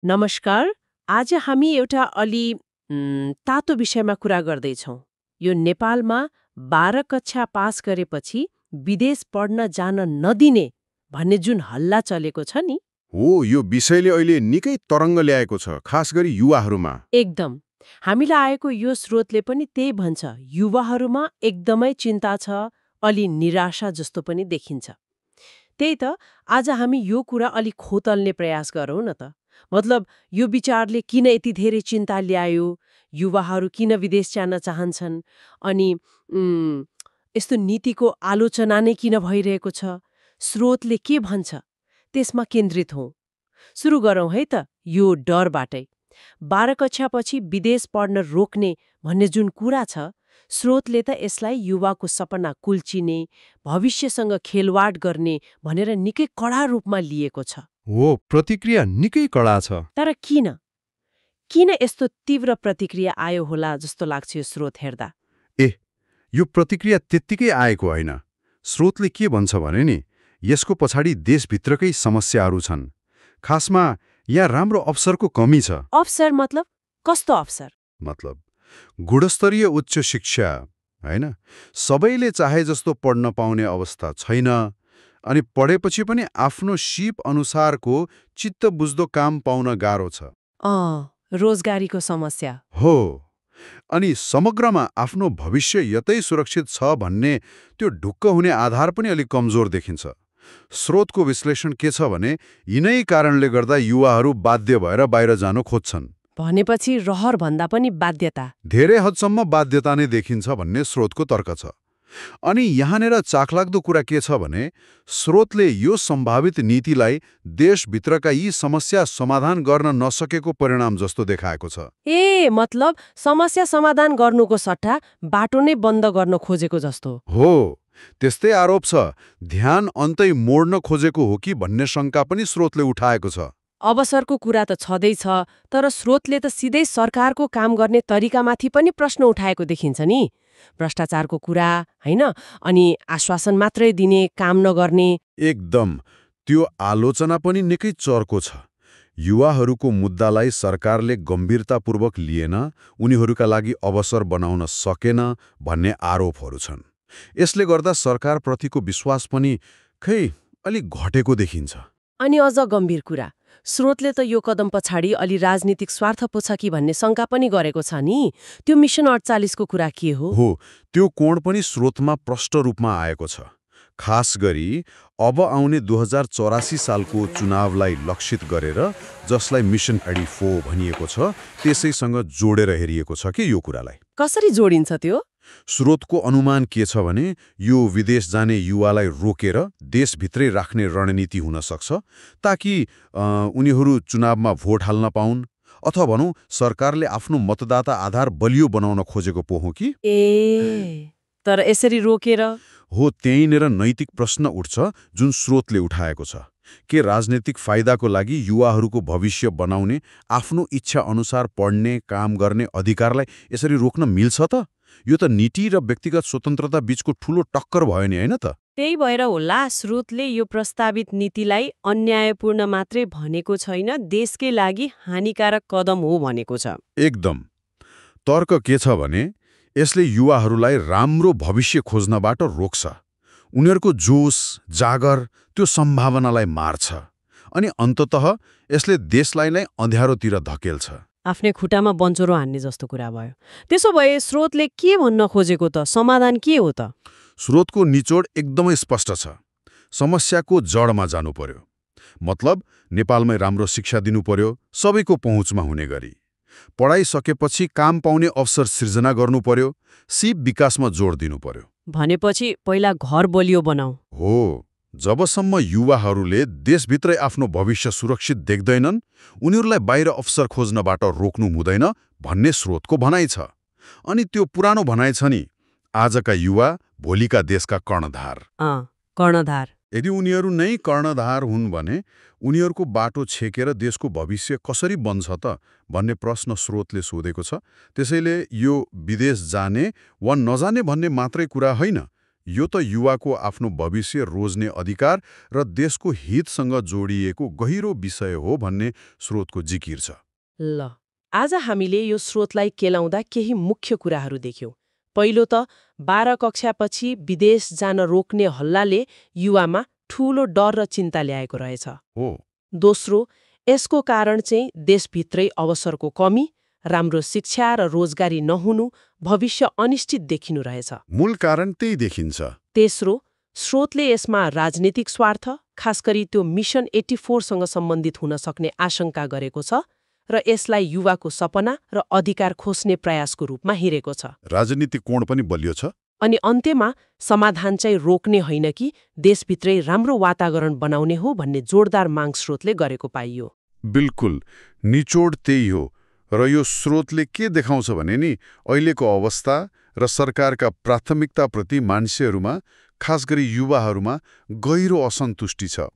नमस्कार। आज हामी एउटा अलि तातो विषयमा कुरा गर्दैछौँ। यो नेपालमा 12 कक्षा पास गरेपछि विदेश पढ्न जान नदिने भन्ने जुन हल्ला चलेको छ नि। हो, यो विषयले अहिले निकै तरङ्ग ल्याएको छ, खास गरी युवाहरूमा। एकदम। हामीलाई आएको यो स्रोतले पनि त्यही भन्छ। युवाहरूमा एकदमै चिन्ता छ, अलि निराशा जस्तो पनि देखिन्छ। त्यही त आज हामी यो कुरा अलि खोतल्ने प्रयास गरौँ न त। मतलब यो विचारले किन यति धेरै चिन्ता ल्यायो, युवाहरू किन विदेश जान चाहन्छन्, अनि यस्तो नीतिको आलोचना नै किन भइरहेको छ, स्रोतले के भन्छ, त्यसमा केन्द्रित हौँ। सुरु गरौँ है त यो डरबाटै। 12 कक्षापछि विदेश पढ्न रोक्ने भन्ने जुन कुरा छ, स्रोतले त यसलाई युवाको सपना कुल्चिने, भविष्यसँग खेलवाड गर्ने भनेर निकै कडा रूपमा लिएको छ। हो, प्रतिक्रिया निकै कडा छ। तर किन यस्तो तीव्र प्रतिक्रिया आयो होला जस्तो लाग्छ यो स्रोत हेर्दा? यो प्रतिक्रिया त्यत्तिकै आएको होइन। स्रोतले के भन्छ भने नि, यसको पछाडि देशभित्रकै समस्याहरू छन्। खासमा यहाँ राम्रो अवसरको कमी छ। अवसर मतलब कस्तो अवसर? मतलब गुणस्तरीय उच्च शिक्षा, होइन? सबैले चाहे जस्तो पढ्न पाउने अवस्था छैन, अनि पढेपछि पनि आफ्नो सिप अनुसारको चित्त बुझ्दो काम पाउन गाह्रो छ। रोजगारीको समस्या हो, अनि समग्रमा आफ्नो भविष्य यतै सुरक्षित छ भन्ने त्यो ढुक्क हुने आधार पनि अलिक कमजोर देखिन्छ। स्रोतको विश्लेषण के छ भने, यिनै कारणले गर्दा युवाहरू बाध्य भएर बाहिर जान खोज्छन्। भनेपछि रहर भन्दा पनि बाध्यता। धेरै हदसम्म बाध्यता नै देखिन्छ भन्ने स्रोतको तर्क छ। अनि यहाँनिर चाखलाग्दो कुरा के छ भने, स्रोतले यो सम्भावित नीतिलाई देशभित्रका यी समस्या समाधान गर्न नसकेको परिणाम जस्तो देखाएको छ। मतलब समस्या समाधान गर्नुको सट्टा बाटो नै बन्द गर्न खोजेको जस्तो। हो, त्यस्तै आरोप छ। ध्यान अन्तै मोड्न खोजेको हो कि भन्ने शङ्का पनि स्रोतले उठाएको छ। अवसरको कुरा त छँदैछ, तर स्रोतले त सिधै सरकारको काम गर्ने तरिकामाथि पनि प्रश्न उठाएको देखिन्छ नि। भ्रष्टाचारको कुरा, होइन? अनि आश्वासन मात्रै दिने, काम नगर्ने। एकदम। त्यो आलोचना पनि निकै चर्को छ। युवाहरूको मुद्दालाई सरकारले गम्भीरतापूर्वक लिएन, उनीहरूका लागि अवसर बनाउन सकेन भन्ने आरोपहरू छन्। यसले गर्दा सरकारप्रतिको विश्वास पनि अलिक घटेको देखिन्छ। अनि अझ गम्भीर कुरा, स्रोतले त यो कदम पछाडि अलि राजनीतिक स्वार्थ पो छ कि भन्ने शङ्का पनि गरेको छ नि। त्यो मिशन 48 को कुरा के हो? त्यो कोण पनि स्रोतमा प्रष्ट रूपमा आएको छ। खास गरी अब आउने 2084 सालको चुनावलाई लक्षित गरेर, जसलाई मिशन 84 भनिएको छ, त्यसैसँग जोडेर हेरिएको छ कि यो कुरालाई। कसरी जोडिन्छ त्यो? स्रोतको अनुमान के छ भने, यो विदेश जाने युवालाई रोकेर देशभित्रै राख्ने रणनीति हुन सक्छ, ताकि उनीहरू चुनावमा भोट हाल्न पाउन्, अथवा भनौँ सरकारले आफ्नो मतदाता आधार बलियो बनाउन खोजेको पो हो कि? तर यसरी रोकेर? हो, त्यहीँनिर नैतिक प्रश्न उठ्छ जुन स्रोतले उठाएको छ। के राजनीतिक फाइदाको लागि युवाहरूको भविष्य बनाउने, आफ्नो इच्छा अनुसार पढ्ने, काम गर्ने अधिकारलाई यसरी रोक्न मिल्छ त? यो त नीति र व्यक्तिगत स्वतन्त्रता बीचको ठूलो टक्कर भयो नि, होइन त? त्यही भएर होला स्रोतले यो प्रस्तावित नीतिलाई अन्यायपूर्ण मात्रै भनेको छैन, देशकै लागि हानिकारक कदम हो भनेको छ। एकदम। तर्क के छ भने, यसले युवाहरूलाई राम्रो भविष्य खोज्नबाट रोक्छ। उनीहरूको जोस, जागर, त्यो सम्भावनालाई मार्छ। अनि अन्ततः यसले देशलाई नै अँध्यारोतिर धकेल्छ। आफ्नै खुट्टामा बन्चोरो हान्ने जस्तो कुरा भयो। त्यसो भए स्रोतले के भन्न खोजेको त? समाधान के हो त? स्रोतको निचोड एकदमै स्पष्ट छ। समस्याको जडमा जानु पर्यो। मतलब नेपालमै राम्रो शिक्षा दिनु पर्यो, सबैको पहुँचमा हुने गरी। पढाइ सकेपछि काम पाउने अवसर सृजना गर्नु पर्यो, सिप विकासमा जोड दिनु पर्यो। भनेपछि पहिला घर बलियो बनाऊ। हो, जबसम्म युवाहरूले देशभित्रै आफ्नो भविष्य सुरक्षित देख्दैनन्, उनीहरूलाई बाहिर अवसर खोज्नबाट रोक्नु हुँदैन भन्ने स्रोतको भनाइ छ। अनि त्यो पुरानो भनाइ छ नि, आजका युवा भोलिका देशका कर्णधार। कर्णधार। यदि उनीहरू नै कर्णधार हुन् भने उनीहरूको बाटो छेकेर देशको भविष्य कसरी बन्छ त भन्ने प्रश्न स्रोतले सोधेको छ। त्यसैले यो विदेश जाने वा नजाने भन्ने मात्रै कुरा होइन, यो त युवाको आफ्नो भविष्य रोज्ने अधिकार र देशको हितसँग जोडिएको गहिरो विषय हो भन्ने स्रोतको जिकिर छ। ल, आज हामीले यो स्रोतलाई केलाउँदा केही मुख्य कुराहरू देख्यौं। पहिलो त 12 कक्षापछि विदेश जान रोक्ने हल्लाले युवामा ठूलो डर र चिन्ता ल्याएको रहेछ। हो, दोस्रो, यसको कारण चाहिँ देशभित्रै अवसरको कमी, राम्रो शिक्षा र रोजगारी नहुनु, भविष्य अनिश्चित देखिनु रहेछ। मूल कारण त्यही देखिन्छ। तेस्रो, स्रोतले यसमा राजनीतिक स्वार्थ, खास गरी त्यो मिशन 84सँग सम्बन्धित हुन सक्ने आशंका गरेको छ र यसलाई युवाको सपना र अधिकार खोज्ने प्रयासको रूपमा हेरेको छ। राजनीतिक कोण पनि बलियो छ। अनि अन्त्यमा समाधान चाहिँ रोक्ने होइन कि देशभित्रै राम्रो वातावरण बनाउने हो भन्ने जोरदार माग स्रोतले गरेको पाइयो। बिल्कुल, निचोड त्यही हो। र यो स्रोतले के देखाउँछ भने नि, अहिलेको अवस्था र सरकारका प्राथमिकताप्रति मान्छेहरूमा, खास गरी युवाहरूमा गहिरो असन्तुष्टि छ।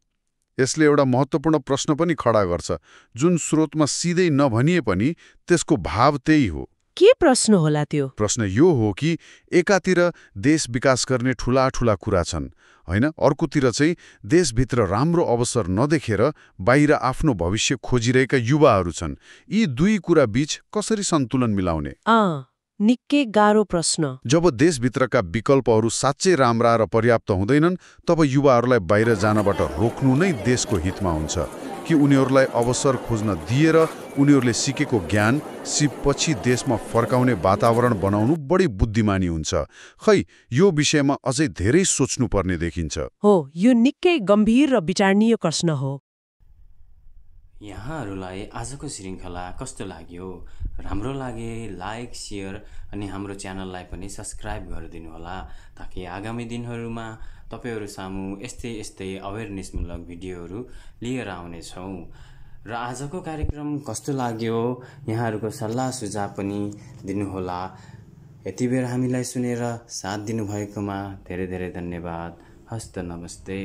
यसले एउटा महत्त्वपूर्ण प्रश्न पनि खडा गर्छ, जुन स्रोतमा सिधै नभनिए पनि त्यसको भाव त्यही हो। के प्रश्न होला त्यो? प्रश्न यो हो कि एकातिर देश विकास गर्ने ठूला ठूला कुरा छन्, होइन, अर्कोतिर चाहिँ देशभित्र राम्रो अवसर नदेखेर बाहिर आफ्नो भविष्य खोजिरहेका युवाहरू छन्। यी दुई कुरा बीच कसरी सन्तुलन मिलाउने? निकै गाह्रो प्रश्न। जब देशभित्रका विकल्पहरू साँच्चै राम्रा र पर्याप्त हुँदैनन्, तब युवाहरूलाई बाहिर जानबाट रोक्नु नै देशको हितमा हुन्छ कि उनीहरूलाई अवसर खोज्न दिएर उनीहरूले सिकेको ज्ञान सिपपछि देशमा फर्काउने वातावरण बनाउनु बढी बुद्धिमानी हुन्छ। खै, यो विषयमा अझै धेरै सोच्नुपर्ने देखिन्छ। हो, यो निकै गम्भीर र विचारणीय प्रश्न हो। यहाँहरूलाई आजको श्रृङ्खला कस्तो लाग्यो? राम्रो लागे लाइक, शेयर अनि हाम्रो च्यानललाई पनि सब्स्क्राइब गरिदिनु होला, ताकि आगामी दिनहरूमा तपाईहरू सामु यस्तै अवेरनेसमूलक भिडियोहरू लिएर आउनेछौँ। र आजको कार्यक्रम कस्तो लाग्यो? यहाँहरूको सल्लाह सुझाव पनि दिनुहोला। यति बेर हामीलाई सुनेर साथ दिनुभएकोमा धेरै धेरै धन्यवाद। हस्त नमस्ते।